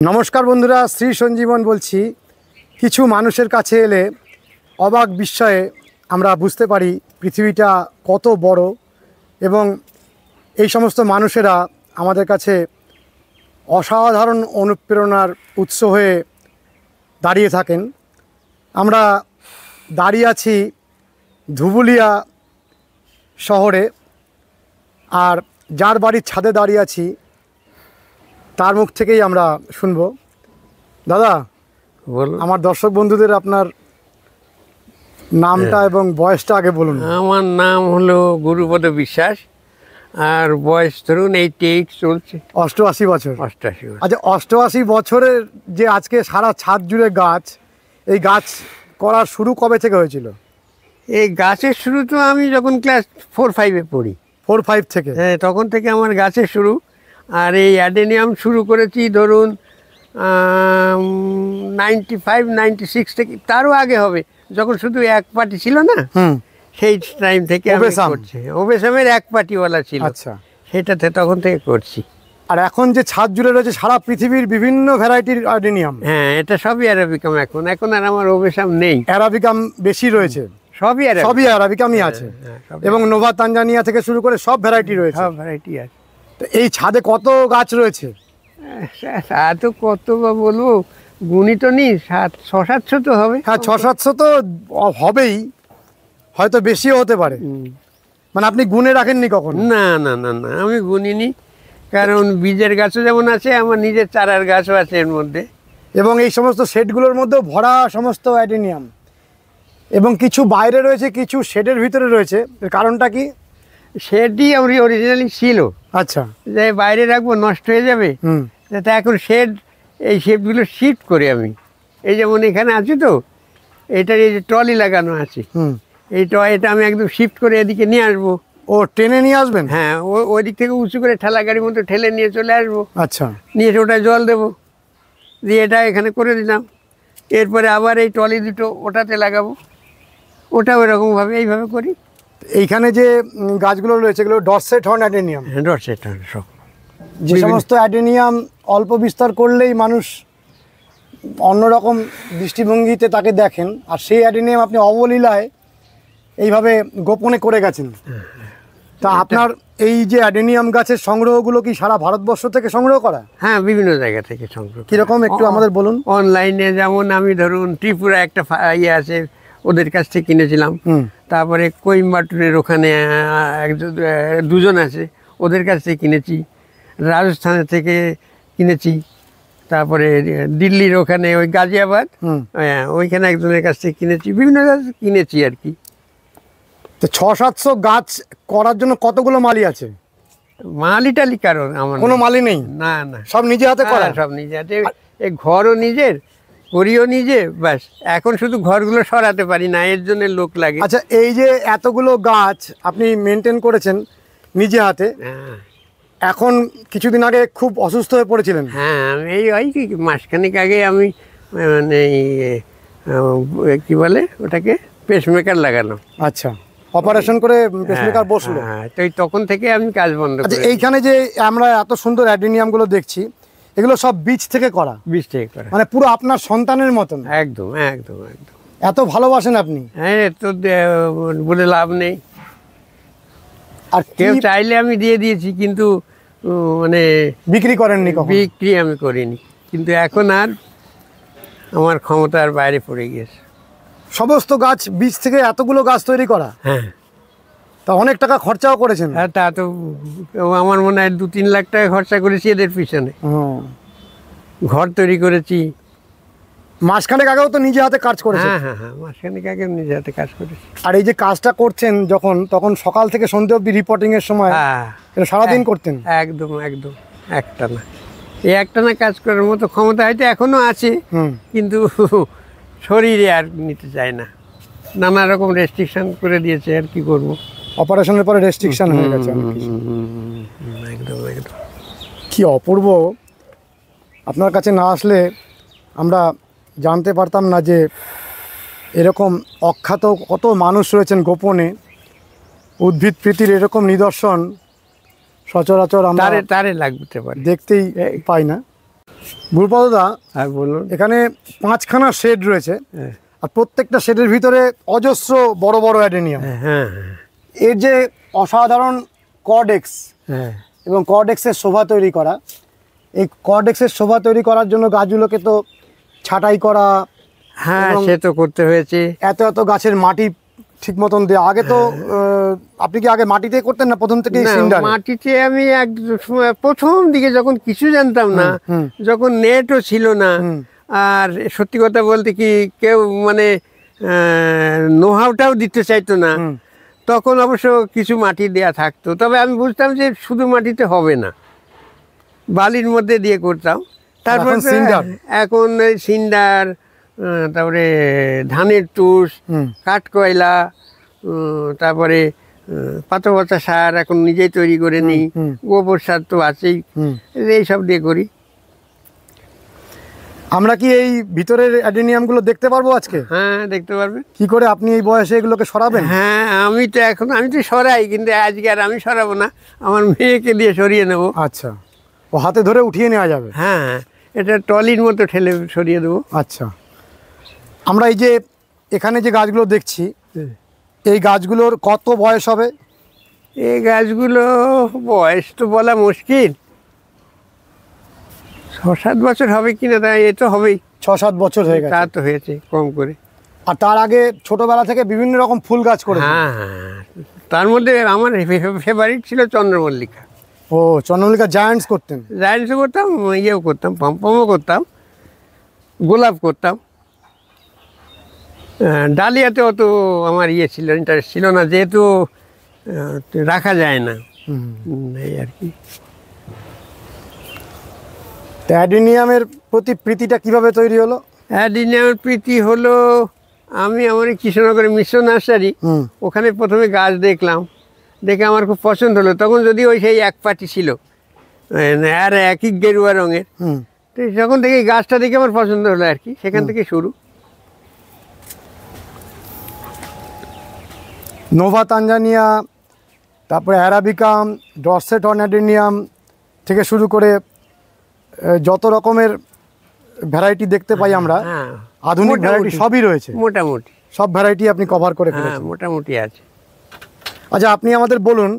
নমস্কার বন্ধুরা, শ্রী সঞ্জীবন বলছি। কিছু মানুষের কাছে এলে অবাক বিস্ময়ে আমরা বুঝতে পারি পৃথিবীটা কত বড়, এবং এই সমস্ত মানুষেরা আমাদের কাছে অসাধারণ অনুপ্রেরণার উৎস হয়ে দাঁড়িয়ে থাকেন। আমরা দাঁড়িয়ে আছি ধুবুলিয়া শহরে, আর যার বাড়ির ছাদে দাঁড়িয়ে আছি তার মুখ থেকেই আমরা শুনবো। দাদা, আমার দর্শক বন্ধুদের আপনার নামটা এবং বয়সটা আগে বলুন। আমার নাম হলো গুরুপদ বিশ্বাস, আর বয়স ধরুন 88 চলছে। 88 বছর। 88 বছর। আচ্ছা, 88 বছরের যে আজকে সারা ছাদ জুড়ে গাছ, এই গাছ করা শুরু কবে থেকে হয়েছিল? এই গাছের শুরু তো আমি যখন ক্লাস 4-5-এ পড়ি। 4-5 থেকে? হ্যাঁ, তখন থেকে আমার গাছের শুরু। আর এই অ্যাডেনিয়াম শুরু করেছি ধরুন 95-96 থেকে, তারও আগে হবে, যখন শুধু এক পার্টি ছিল না, সেই টাইম থেকে আমি করছি। ওবেসামের এক পার্টিওয়ালা ছিল। আচ্ছা, সেটাতে তখন থেকে করছি। আর এখন যে ছাদ জুড়ে রয়েছে সারা পৃথিবীর বিভিন্ন ভ্যারাইটির অ্যাডেনিয়াম। হ্যাঁ, এটা সবই অ্যারাবিকাম। এখন আর আমার ওবেসাম নেই, অ্যারাবিকাম বেশি রয়েছে। সবই অ্যারাবিকামই আছে, এবং নোভা তানজানিয়া থেকে শুরু করে সব ভ্যারাইটি রয়েছে। সব ভ্যারাইটি আছে। তো এই ছাদে কত গাছ রয়েছে? এত কত বা বলবো, গুণী তো নেই, 600-700 তো হবে। হ্যাঁ, 600-700 তো হবেই, হয়তো বেশিও হতে পারে। মানে আপনি গুনে রাখেননি কখন? না না না না, আমি গুনিনি, কারণ বীজের গাছও যেমন আছে, আমার নিজের চারার গাছও আছে এর মধ্যে। এবং এই সমস্ত শেডগুলোর মধ্যেও ভরা সমস্ত অ্যাডেনিয়াম, এবং কিছু বাইরে রয়েছে, কিছু শেডের ভিতরে রয়েছে। এর কারণটা কি? শেডই অরিজিনালি ছিল। আচ্ছা, যে বাইরে রাখবো নষ্ট হয়ে যাবে, যাতে এখন এই শেডগুলো শিফট করি আমি। এই যেমন এখানে আছে তো, এটার এই যে ট্রলি লাগানো আছে, এটা আমি একদম শিফট করে এদিকে নিয়ে আসবো। ও টেনে নিয়ে আসবেন? হ্যাঁ, ওই দিক থেকে উঁচু করে ঠেলা গাড়ির মতো ঠেলে নিয়ে চলে আসবো। আচ্ছা, নিয়ে এসে ওটা জল দেবো, দিয়ে এটা এখানে করে দিলাম। এরপরে আবার এই ট্রলি দুটো ওটাতে লাগাবো, ওটা ওইরকমভাবে এইভাবে করি। এইখানে যে গাছগুলো রয়েছে এগুলো ডরসেট হর্ন অ্যাডেনিয়াম। হ্যাঁ, ডরসেট হর্ন সব। যে সমস্ত অ্যাডেনিয়াম অল্প বিস্তার করলেই মানুষ অন্যরকম দৃষ্টিভঙ্গিতে তাকে দেখেন, আর সেই অ্যাডেনিয়াম আপনি অবলীলায় এইভাবে গোপনে করে গেছেন। তা আপনার এই যে অ্যাডেনিয়াম গাছের সংগ্রহগুলো কি সারা ভারতবর্ষ থেকে সংগ্রহ করা? হ্যাঁ, বিভিন্ন জায়গা থেকে সংগ্রহ। কিরকম একটু আমাদের বলুন। অনলাইনে যেমন আমি ধরুন ত্রিপুরা একটা ইয়ে আছে, ওদের কাছ থেকে কিনেছিলাম। তারপরে কোয়েম্বাটুরের ওখানে দুজন আছে, ওদের কাছ থেকে কিনেছি। রাজস্থানের থেকে কিনেছি। তারপরে দিল্লির ওখানে ওই গাজিয়াবাদ, ওইখানে একজনের কাছ থেকে কিনেছি। বিভিন্ন গাছ কিনেছি আর কি। তো 600-700 গাছ করার জন্য কতগুলো মালি আছে? মালি টালি কারণ আমার কোনো মালি নেই? না না, সব নিজে হাতে করা? সব নিজে হাতে। এই ঘরও নিজের, করিও নিজে, ব্যাস। এখন শুধু ঘরগুলো সরাতে পারি না, এর জন্য লোক লাগে। আচ্ছা, এই যে এতগুলো গাছ আপনি মেনটেন করেছেন নিজে হাতে, এখন কিছুদিন আগে খুব অসুস্থ হয়ে পড়েছিলেন। হ্যাঁ, আমি এই মাসখানেক আগে আমি মানে কি বলে ওটাকে, পেসমেকার লাগানো। আচ্ছা, অপারেশন করে পেসমেকার বসলো। হ্যাঁ, তো তখন থেকে আমি কাজ বন্ধ করি। আচ্ছা, এইখানে যে আমরা এত সুন্দর অ্যাডেনিয়ামগুলো দেখছি, এগুলো সব বীজ থেকে করা? বীজ থেকে করা, মানে পুরো আপনার সন্তানের মতন? একদম একদম একদম। এত ভালোবাসেন আপনি? হ্যাঁ, তো বলে লাভ নেই। আর কেউ চাইলে আমি দিয়ে দিয়েছি, কিন্তু মানে বিক্রি করেননি? বিক্রি আমি করিনি, কিন্তু এখন আর আমার ক্ষমতার বাইরে পড়ে গিয়েছে। সমস্ত গাছ বীজ থেকে এতগুলো গাছ তৈরি করা? হ্যাঁ। তা অনেক টাকা খরচাও করেছেন? হ্যাঁ, তা তো আমার মনে হয় 2-3 লাখ টাকা খরচা করেছি এদের পিছনে। ঘর তৈরি করেছি। মাসখানেক আগেও তো নিজে হাতে কাজ করেছেন? হ্যাঁ হ্যাঁ হ্যাঁ, মাসখানেক আগে নিজে হাতে কাজ করেছি। আর এই যে কাজটা করছেন তখন সকাল থেকে সন্ধ্যে অবধি রিপোর্টিং এর সময় সারাদিন করতেন? একদম একদম, একটানা। এই একটানা কাজ করার মতো ক্ষমতা হয়তো এখনো আছে, কিন্তু শরীরে আর নিতে চায় না, নানা রকম রেস্ট্রিকশন করে দিয়েছে। আর কি করবো, অপারেশনের পরে রেস্ট্রিকশন হয়ে গেছে। একদম একদম। কি অপূর্ব! আপনার কাছে না আসলে আমরা জানতে পারতাম না যে এরকম অখ্যাত কত মানুষ রয়েছেন গোপনে। উদ্ভিদ প্রীতির এরকম নিদর্শন সচরাচর আমরা তারে লাগতে পারে, দেখতেই পাই না। গুরুপদদা, আর বলুন। এখানে 5খানা শেড রয়েছে, হ্যাঁ আর প্রত্যেকটা শেডের ভিতরে অজস্র বড় বড় অ্যাডেনিয়াম। হ্যাঁ এর যে অসাধারণ কর্ডেক্স হ্যাঁ এবং কর্ডেক্সের শোভা তৈরি করা, এই কর্ডেক্সের শোভা তৈরি করার জন্য গাছগুলোকে তো ছাঁটাই করা, হ্যাঁ, এবং সে তো করতে হয়েছে। এত এত গাছের মাটি ঠিক মতন দেওয়া। আগে তো আপনি কি আগে মাটিতে করতেন না প্রথম থেকে না, সিন্ডার? মাটিতে আমি এক সময় প্রথম দিকে যখন কিছু জানতাম না, যখন নেটও ছিল না, আর সত্যি কথা বলতে কি কেউ মানে নোহাউটাও দিতে চাইতো না, তখন অবশ্য কিছু মাটি দেয়া থাকতো। তবে আমি বুঝতাম যে শুধু মাটিতে হবে না, বালির মধ্যে দিয়ে করতাম। তারপর এখন সিন্ডার? এখন সিন্ডার, তারপরে ধানের তুষ, কাঠকয়লা, তারপরে পাতা পচা সার এখন নিজেই তৈরি করে নিই, গোবর সার তো আছেই, এইসব দিয়ে করি। আমরা কি এই ভিতরের অ্যাডেনিয়ামগুলো দেখতে পারবো আজকে? হ্যাঁ, দেখতে পারবে। কি করে আপনি এই বয়সে এগুলোকে সরাবেন? হ্যাঁ, আমি তো সরাই, কিন্তু আজকে আর আমি সরাবো না, আমার মেয়েকে দিয়ে সরিয়ে নেব। আচ্ছা, ও হাতে ধরে উঠিয়ে নেওয়া যাবে? হ্যাঁ, এটা ট্রলির মতো ঠেলে সরিয়ে দেবো। আচ্ছা, আমরা এই যে এখানে যে গাছগুলো দেখছি, এই গাছগুলোর কত বয়স হবে? এই গাছগুলো বয়স তো বলা মুশকিল, 6-7 বছর হবে কিনা, তাই এ তো হবেই। 6-7 বছর হয়ে গেছে। তা তো হয়েছে কম করে। আর তার আগে ছোটবেলা থেকে বিভিন্ন রকম ফুল গাছ করে? হ্যাঁ হ্যাঁ, তার মধ্যে আমার ফেভারিট ছিল চন্দ্রমল্লিকা। ও, চন্দ্রমল্লিকা জায়ান্টস করতেন? জায়ান্টসও করতাম, ইয়েও করতাম, পম্পমও করতাম, গোলাপ করতাম। ডালিয়াতে অত আমার ইয়ে ছিল, ইন্টারেস্ট ছিল না, যেহেতু রাখা যায় না, এই আর কি। অ্যাডেনিয়ামের প্রতি প্রীতিটা কিভাবে তৈরি হলো? অ্যাডেনিয়ামের প্রীতি হলো, আমি আমার কৃষ্ণনগরের মিশ্র নার্সারি, ওখানে প্রথমে গাছ দেখলাম, দেখে আমার খুব পছন্দ হলো। তখন যদি ওই সেই এক পাটি ছিল আর একই গেরুয়া রঙের, তো যখন থেকে গাছটা দেখে আমার পছন্দ হলো আর কি, সেখান থেকে শুরু। নোভা তানজানিয়া, তারপরে অ্যারাবিকাম, ডরসেট অ্যাডেনিয়াম থেকে শুরু করে যত রকমের ভ্যারাইটি দেখতে পাই আমরা, হ্যাঁ, আধুনিক ভ্যারাইটি সবই রয়েছে। মোটামুটি সব ভ্যারাইটি আপনি কভার করে হ্যাঁ, ফেলেছেন। মোটামুটি আছে। আচ্ছা, আপনি আমাদের বলুন,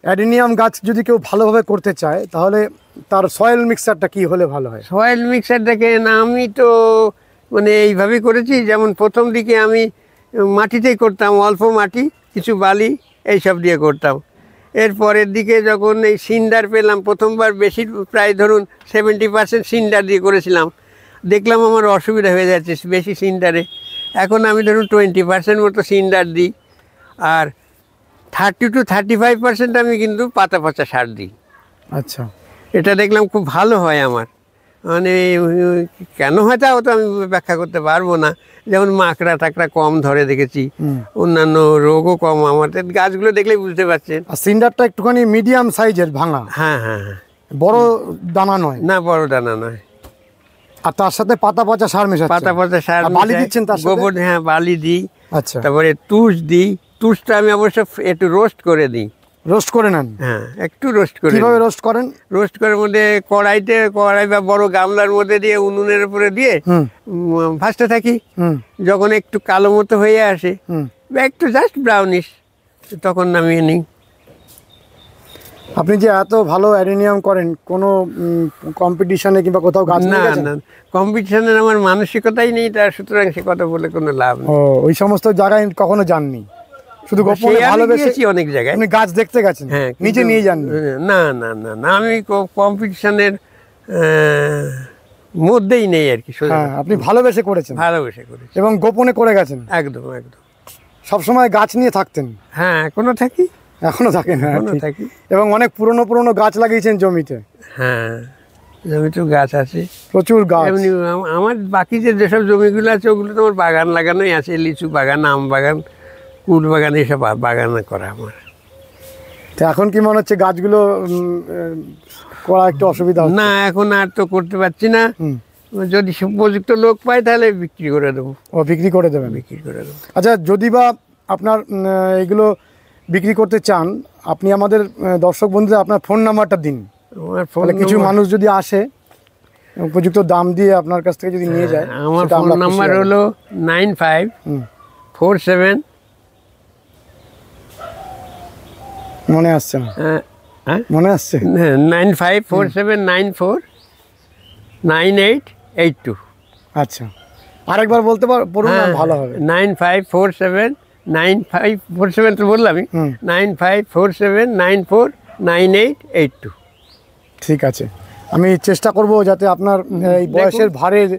অ্যাডেনিয়াম গাছ যদি কেউ ভালোভাবে করতে চায়, তাহলে তার সয়েল মিক্সারটা কি হলে ভালো হয়? সয়েল মিক্সার দেখেন, আমি তো মানে এইভাবেই করেছি। যেমন প্রথম দিকে আমি মাটিতেই করতাম, অল্প মাটি, কিছু বালি, এইসব দিয়ে করতাম। এর পরের দিকে যখন এই সিন্ডার পেলাম, প্রথমবার বেশি, প্রায় ধরুন 70% সিন্ডার দিয়ে করেছিলাম, দেখলাম আমার অসুবিধা হয়ে যাচ্ছে বেশি সিন্ডারে। এখন আমি ধরুন 20% মতো সিন্ডার দিই, আর 30-35% আমি কিন্তু পাতা পচা সার দিই। আচ্ছা, এটা দেখলাম খুব ভালো হয় আমার। মানে কেন হয় তাও তো আমি ব্যাখ্যা করতে পারবো না। যেমন মাকড়া টাকড়া কম ধরে দেখেছি, অন্যান্য রোগও কম। আমাদের গাছগুলো দেখলেই বুঝতে পারছেন। আর সিন্ডারটা একটুখানি মিডিয়াম সাইজের ভাঙা? হ্যাঁ হ্যাঁ হ্যাঁ, বড় দানা নয়? না, বড় দানা নয়। আর তার সাথে পাতা পচা সার মেশাচ্ছেন? পাতা পচা সার, বালি দিচ্ছেন তার সাথে? গোবর, হ্যাঁ, বালি দিই। আচ্ছা, তারপরে তুষ দিই। তুষটা আমি অবশ্য একটু রোস্ট করে দিই। রোস্ট করে নেন? হ্যাঁ, একটু রোস্ট করে। কিভাবে রোস্ট করেন? রোস্ট করার মধ্যে কড়াই বা বড় গামলার মধ্যে দিয়ে উনুনের উপরে দিয়ে ভাজতে থাকি। যখন একটু কালো মতো হয়ে আসে বা একটু জাস্ট ব্রাউনিশ, তখন নামিয়ে নিই। আপনি যে এত ভালো অ্যাডেনিয়াম করেন, কোনো কম্পিটিশনে কিংবা কোথাও গাছ না নিয়ে গেছেন? না, কম্পিটিশনের আমার মানসিকতাই নেই, তার সুতরাং সে কথা বলে কোনো লাভ নেই। ও, ওই সমস্ত জায়গায় কখনো যাননি? শুধু গোপনে সে আমি ভালোবেসে গিয়েছি অনেক জায়গায়। আপনি গাছ দেখতে গেছেন? হ্যাঁ, নিচে নিয়ে যাননি? না না না না, আমি কম্পিটিশনের মধ্যেই নেই আর কি। হ্যাঁ, আপনি ভালোবেসে করেছেন? ভালোবেসে করেছি এবং গোপনে করে গেছেন? একদম একদম। সবসময় গাছ নিয়ে থাকতেন? হ্যাঁ, এখনো থাকি। এখনো থাকেন? হ্যাঁ, এখনো ঠিক। থাকি। এবং অনেক পুরনো পুরনো গাছ লাগিয়েছেন জমিতে? হ্যাঁ, জমিতেও গাছ আছে প্রচুর গাছ। এমনি আমার বাকি যেসব জমিগুলো আছে, ওগুলো তো আমার বাগান লাগানোই আছে। লিচু বাগান, আম বাগান, কুল বাগান, এসব বাগান করা আমার। তো এখন কি মনে হচ্ছে গাছগুলো করা একটু অসুবিধা হচ্ছে? না, এখন আর তো করতে পারছি না। যদি উপযুক্ত লোক পাই তাহলে বিক্রি করে দেবো। ও, বিক্রি করে দেবেন? বিক্রি করে দেবো। আচ্ছা, যদি বা আপনার এগুলো বিক্রি করতে চান, আপনি আমাদের দর্শক বন্ধুদের আপনার ফোন নাম্বারটা দিন। আমার ফোন তাহলে কিছু মানুষ যদি আসে উপযুক্ত দাম দিয়ে আপনার কাছ থেকে যদি নিয়ে যায়, আমার সেটা ফোন আমরা খুশি নাম্বার হব। হলো 9547 মনে আসছে না, মনে আসছে? 9547949882। আচ্ছা, আরেকবার বলতে পারুন না, ভালো হবে। 9547 তো বললামই, 9547949882। ঠিক আছে, আমি চেষ্টা করব যাতে আপনার এই বয়সের ভারের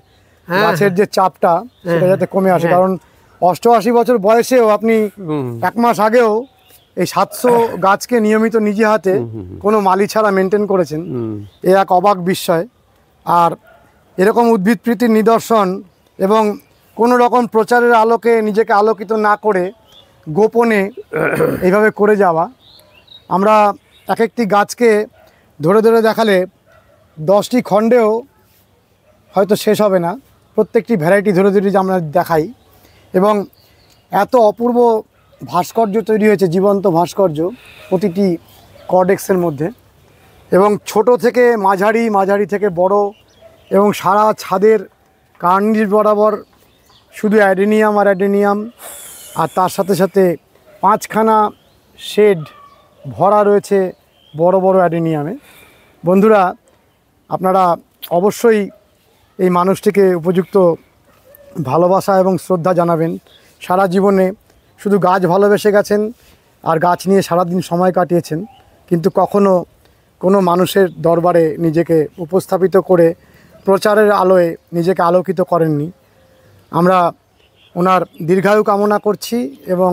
গাছের যে চাপটা সেটা যাতে কমে আসে, কারণ 88 বছর বয়সেও আপনি 1 মাস আগেও এই 700 গাছকে নিয়মিত নিজে হাতে কোনো মালি ছাড়া মেনটেন করেছেন, এ এক অবাক বিস্ময়। আর এরকম উদ্ভিদ প্রীতির নিদর্শন এবং কোনো রকম প্রচারের আলোকে নিজেকে আলোকিত না করে গোপনে এইভাবে করে যাওয়া, আমরা এক একটি গাছকে ধরে ধরে দেখালে 10টি খণ্ডেও হয়তো শেষ হবে না, প্রত্যেকটি ভ্যারাইটি ধরে ধরে যে আমরা দেখাই, এবং এত অপূর্ব ভাস্কর্য তৈরি হয়েছে, জীবন্ত ভাস্কর্য প্রতিটি কর্ডেক্সের মধ্যে, এবং ছোট থেকে মাঝারি, মাঝারি থেকে বড়, এবং সারা ছাদের কার্নিশ বরাবর শুধু অ্যাডেনিয়াম আর অ্যাডেনিয়াম, আর তার সাথে সাথে 5খানা শেড ভরা রয়েছে বড় বড় অ্যাডেনিয়ামে। বন্ধুরা, আপনারা অবশ্যই এই মানুষটিকে উপযুক্ত ভালোবাসা এবং শ্রদ্ধা জানাবেন। সারা জীবনে শুধু গাছ ভালোবেসে গেছেন আর গাছ নিয়ে সারাদিন সময় কাটিয়েছেন, কিন্তু কখনো কোনো মানুষের দরবারে নিজেকে উপস্থাপিত করে প্রচারের আলোয় নিজেকে আলোকিত করেননি। আমরা ওনার দীর্ঘায়ু কামনা করছি, এবং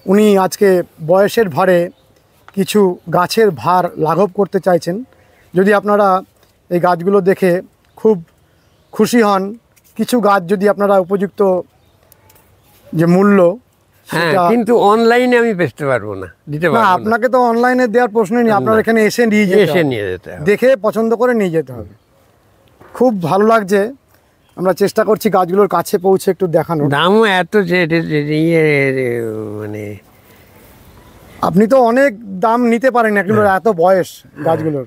উনি আজকে বয়সের ভারে কিছু গাছের ভার লাঘব করতে চাইছেন। যদি আপনারা এই গাছগুলো দেখে খুব খুশি হন, কিছু গাছ যদি আপনারা উপযুক্ত যে মূল্য, কিন্তু অনলাইনে আমি বেচতে পারবো না, দিতে না, পারবো না। আপনাকে তো অনলাইনে দেওয়ার প্রশ্নই নেই, আপনার এখানে এসে নিয়ে এসে যেতে নিয়ে যেতে হবে। দেখে পছন্দ করে নিয়ে যেতে হবে। খুব ভালো লাগছে, আমরা চেষ্টা করছি গাছগুলোর কাছে পৌঁছে একটু দেখানোর। দামও এত যে ইয়ে মানে আপনি তো অনেক দাম নিতে পারেন এগুলোর, এত বয়স গাছগুলোর,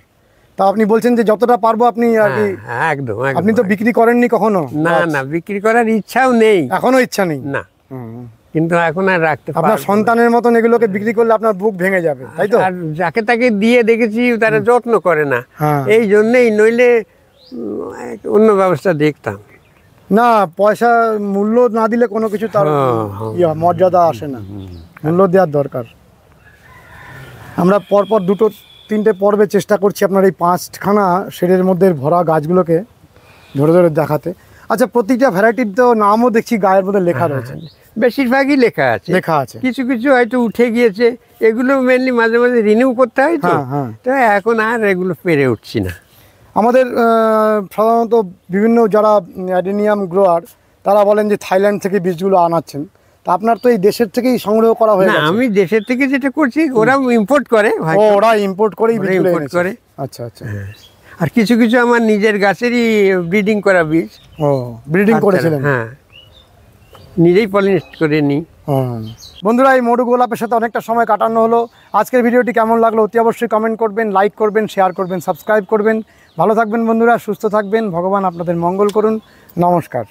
তা আপনি বলছেন যে যতটা পারবো আপনি আর কি। একদম আপনি তো বিক্রি করেননি কখনো? না না, বিক্রি করার ইচ্ছাও নেই, এখনো ইচ্ছা নেই? না, কিন্তু এখন আর রাখতে আপনার পারবো না। সন্তানের মতন এগুলোকে বিক্রি করলে আপনার বুক ভেঙে যাবে, তাই তো? আর যাকে তাকে দিয়ে দেখেছি তারা যত্ন করে না, হ্যাঁ। এই জন্যেই, নইলে অন্য ব্যবস্থা দেখতাম। না, পয়সা মূল্য না দিলে কোনো কিছু তার মর্যাদা আসে না, মূল্য দেওয়ার দরকার। আমরা পরপর 2-3টে পর্বে চেষ্টা করছি আপনার এই 5খানা শেডের মধ্যে ভরা গাছগুলোকে ধরে ধরে দেখাতে। আচ্ছা, প্রতিটা ভ্যারাইটির তো নামও দেখছি গায়ের মধ্যে লেখা রয়েছে। বেশিরভাগই লেখা আছে, লেখা আছে। কিছু কিছু হয়তো উঠে গিয়েছে, এগুলো মেনলি মাঝে মাঝে রিনিউ করতে হয় তো, হ্যাঁ। তো এখন আর এগুলো পেরে উঠছি না। আমাদের সাধারণত বিভিন্ন যারা অ্যাডেনিয়াম গ্রোয়ার তারা বলেন যে থাইল্যান্ড থেকে বীজগুলো আনাচ্ছেন, তা আপনার তো এই দেশের থেকেই সংগ্রহ করা হয়ে না, গেছে। আমি দেশের থেকে যেটা করছি, ওরা ইম্পোর্ট করে ও, হয়তো। ওরা ইম্পোর্ট করেই ওরা বীজগুলো import এনেছে। করে। আচ্ছা আচ্ছা। আর কিছু কিছু আমার নিজের গাছেরই ব্রিডিং করা বীজ। ও, ব্রিডিং আচ্ছা, করেছিলেন? হ্যাঁ, নিজেই পলিনেট করে নিই। বন্ধুরা, এই মধু গোলাপের সাথে অনেকটা সময় কাটানো হলো। আজকের ভিডিওটি কেমন লাগলো অতি অবশ্যই কমেন্ট করবেন, লাইক করবেন, শেয়ার করবেন, সাবস্ক্রাইব করবেন। ভালো থাকবেন বন্ধুরা, সুস্থ থাকবেন, ভগবান আপনাদের মঙ্গল করুন। নমস্কার।